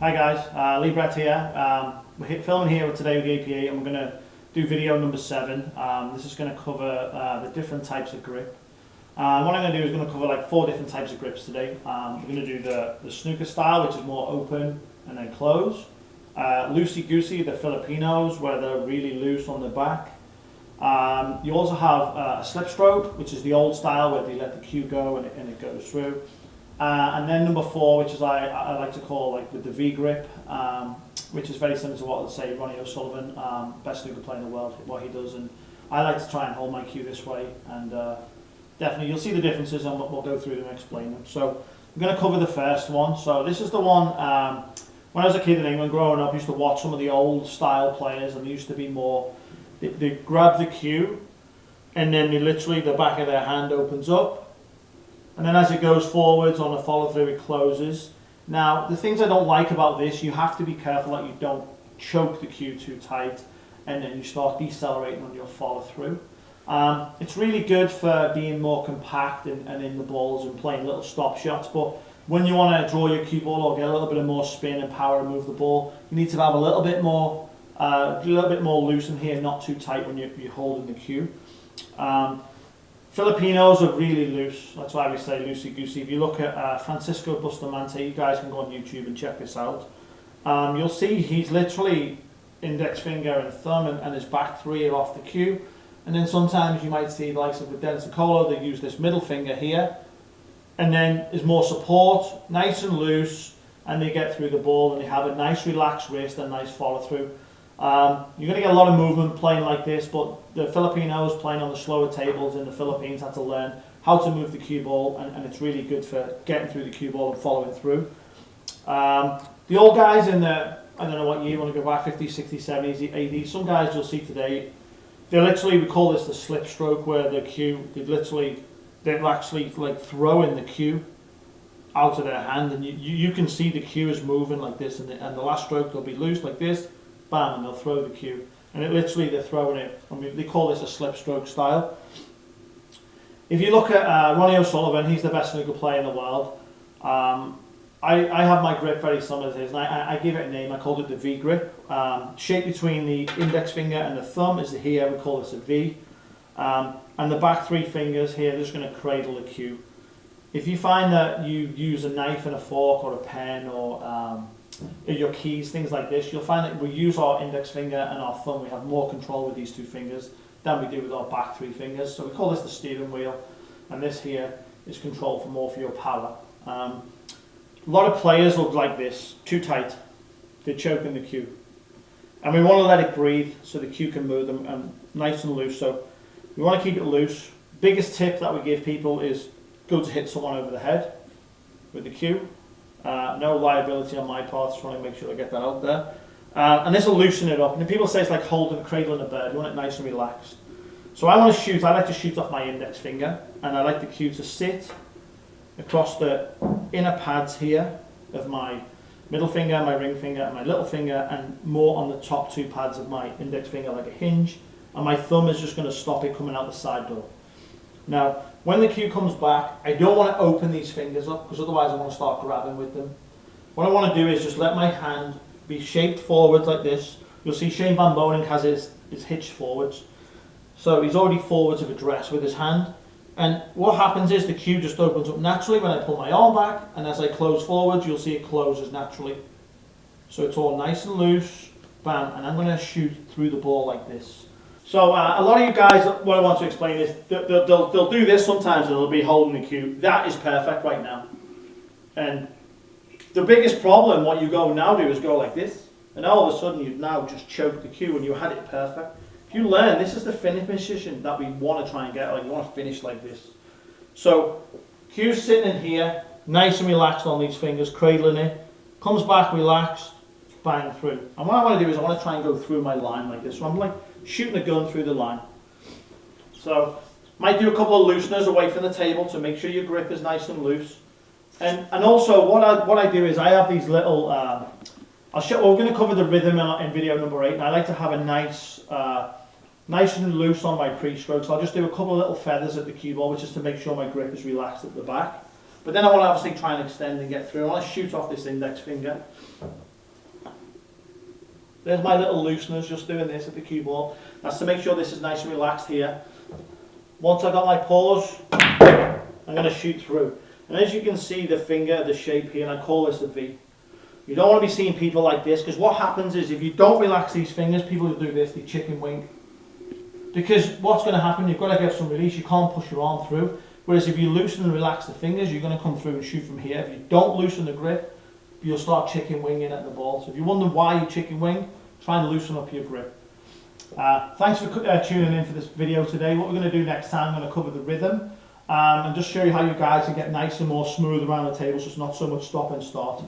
Hi guys, Lee Brett here. We're filming here today with the APA and we're going to do video number 7. This is going to cover the different types of grip. What I'm going to do is going to cover like 4 different types of grips today. We're going to do the Snooker Style, which is more open and then close. Loosey-goosey, the Filipinos, where they're really loose on the back. You also have a slip stroke, which is the old style where they let the cue go and it goes through. And then number 4, which is I like to call like with the V grip, which is very similar to what, let's say, Ronnie O'Sullivan, best snooker player in the world, what he does. And I like to try and hold my cue this way, and definitely you'll see the differences and we'll go through them and explain them. So I'm going to cover the first one. So this is the one, when I was a kid in England growing up, I used to watch some of the old style players, and they used to be more, they grab the cue and then they literally, the back of their hand opens up. And then as it goes forwards on the follow through, it closes. Now, the things I don't like about this, you have to be careful that you don't choke the cue too tight and then you start decelerating on your follow through. It's really good for being more compact and in the balls and playing little stop shots, but when you want to draw your cue ball or get a little bit of more spin and power and move the ball, you need to have a little bit more loose in here, not too tight when you're holding the cue. Filipinos are really loose, that's why we say loosey-goosey. If you look at Francisco Bustamante, you guys can go on YouTube and check this out. You'll see he's literally index finger and thumb and his back 3 are off the cue. And then sometimes you might see, like with Dennis Nicolo, they use this middle finger here. And then there's more support, nice and loose, and they get through the ball and they have a nice relaxed wrist and nice follow through. You're going to get a lot of movement playing like this, but the Filipinos playing on the slower tables in the Philippines had to learn how to move the cue ball, and it's really good for getting through the cue ball and following through. The old guys in the, I don't know what year you want to go back, 50s, 60s, 70s, 80s, some guys you'll see today, they literally, we call this the slip stroke, where the cue, they're actually like throwing the cue out of their hand, and you can see the cue is moving like this, and the last stroke they'll be loose like this, bam, and they'll throw the cue. And it literally, they're throwing it, I mean, they call this a slip stroke style. If you look at Ronnie O'Sullivan, he's the best snooker player in the world. I have my grip very similar to his, and I give it a name, I called it the V grip. Shape between the index finger and the thumb is the here, we call this a V. And the back 3 fingers here, they're just going to cradle the cue. If you find that you use a knife and a fork or a pen or your keys, things like this, you'll find that we use our index finger and our thumb, we have more control with these 2 fingers than we do with our back 3 fingers. So we call this the steering wheel, and this here is control for your power. A lot of players look like this, too tight, they're choking the cue. And we want to let it breathe so the cue can move them and nice and loose. So we want to keep it loose. Biggest tip that we give people is go to hit someone over the head with the cue. No liability on my part, just trying to make sure I get that out there. And this will loosen it up. And people say it's like holding, cradling a bird. You want it nice and relaxed. So I want to shoot, I like to shoot off my index finger, and I like the cue to sit across the inner pads here of my middle finger, my ring finger, and my little finger, and more on the top 2 pads of my index finger like a hinge. And my thumb is just going to stop it coming out the side door. Now, when the cue comes back, I don't want to open these fingers up, because otherwise I want to start grabbing with them. What I want to do is just let my hand be shaped forwards like this. You'll see Shane Van Boening has his hitched forwards. So he's already forwards of address with his hand. And what happens is the cue just opens up naturally when I pull my arm back, and as I close forwards, you'll see it closes naturally. So it's all nice and loose, bam, and I'm going to shoot through the ball like this. So a lot of you guys, what I want to explain is they'll do this sometimes and they'll be holding the cue. That is perfect right now. And the biggest problem, what you go now do is go like this. And all of a sudden you've now just choked the cue and you had it perfect. If you learn, this is the finish position that we want to try and get. Like you want to finish like this. So cue's sitting in here, nice and relaxed on these fingers, cradling it. Comes back relaxed, bang through. And what I want to do is I want to try and go through my line like this. So I'm like shooting a gun through the line. So might do a couple of looseners away from the table to make sure your grip is nice and loose. And also what I do is I have these little we're going to cover the rhythm in video number 8, and I like to have a nice and loose on my pre-stroke. So I'll just do a couple of little feathers at the cue ball, which is to make sure my grip is relaxed at the back. But then I want to obviously try and extend and get through. I want to shoot off this index finger. There's my little looseners, just doing this at the cue ball. That's to make sure this is nice and relaxed here. Once I got my pause, I'm going to shoot through. And as you can see the finger, the shape here, and I call this a V. You don't want to be seeing people like this, because what happens is if you don't relax these fingers, people who do this, they chicken wing. Because what's going to happen, you've got to get some release, you can't push your arm through. Whereas if you loosen and relax the fingers, you're going to come through and shoot from here. If you don't loosen the grip, you'll start chicken winging at the ball. So if you wonder why you chicken wing, try and loosen up your grip. Thanks for tuning in for this video today. What we're going to do next time, I'm going to cover the rhythm and just show you how you guys can get nice and more smooth around the table, so it's not so much stop and start.